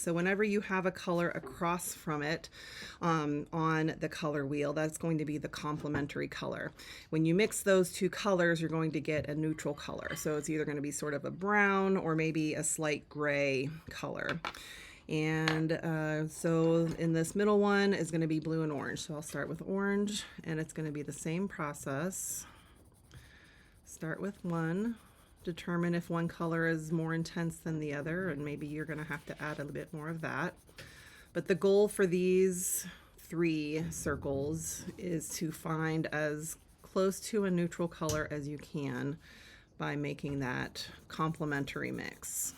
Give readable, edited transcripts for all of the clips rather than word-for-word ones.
So whenever you have a color across from it on the color wheel, that's going to be the complementary color. When you mix those two colors, you're going to get a neutral color. So it's either going to be sort of a brown or maybe a slight gray color. And so in this middle one is going to be blue and orange. So I'll start with orange, and it's going to be the same process. Start with one, determine if one color is more intense than the other, and maybe you're going to have to add a bit more of that. But the goal for these 3 circles is to find as close to a neutral color as you can by making that complementary mix.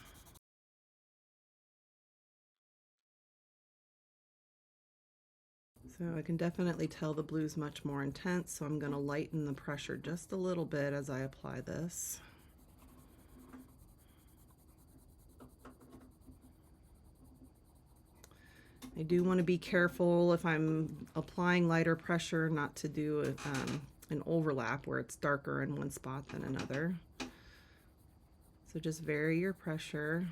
So I can definitely tell the blue's much more intense, so I'm going to lighten the pressure just a little bit as I apply this. I do want to be careful if I'm applying lighter pressure not to do an overlap where it's darker in one spot than another. So just vary your pressure.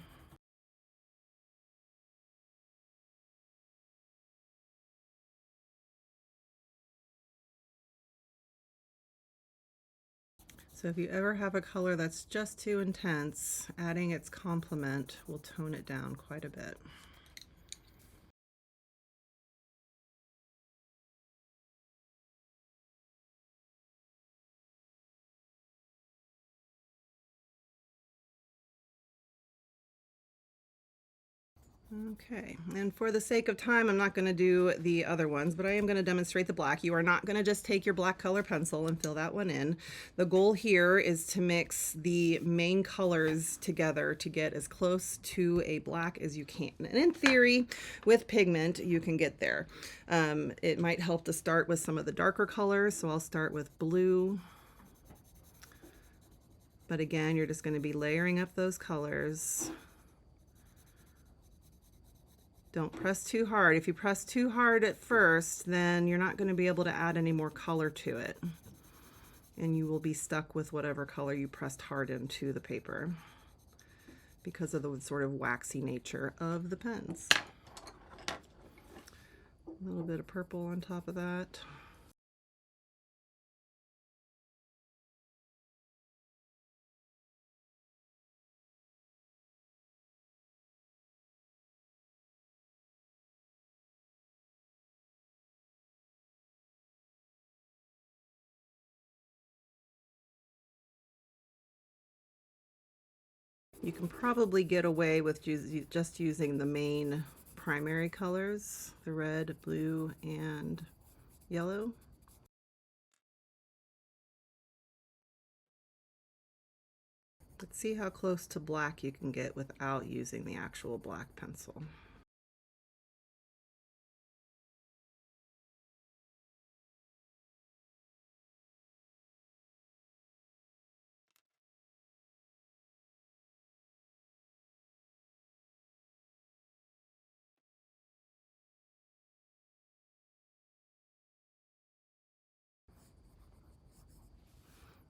So if you ever have a color that's just too intense, adding its complement will tone it down quite a bit. Okay, and for the sake of time, I'm not going to do the other ones, but I am going to demonstrate the black. You are not going to just take your black color pencil and fill that one in. The goal here is to mix the main colors together to get as close to a black as you can. And in theory, with pigment, you can get there. It might help to start with some of the darker colors, so I'll start with blue. But again, you're just going to be layering up those colors. Don't press too hard. If you press too hard at first, then you're not going to be able to add any more color to it. And you will be stuck with whatever color you pressed hard into the paper because of the sort of waxy nature of the pens. A little bit of purple on top of that. You can probably get away with just using the main primary colors, the red, blue, and yellow. Let's see how close to black you can get without using the actual black pencil.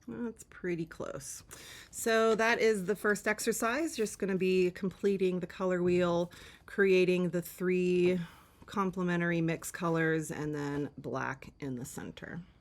That's pretty close. So that is the first exercise. Just going to be completing the color wheel, creating the 3 complementary mix colors, and then black in the center.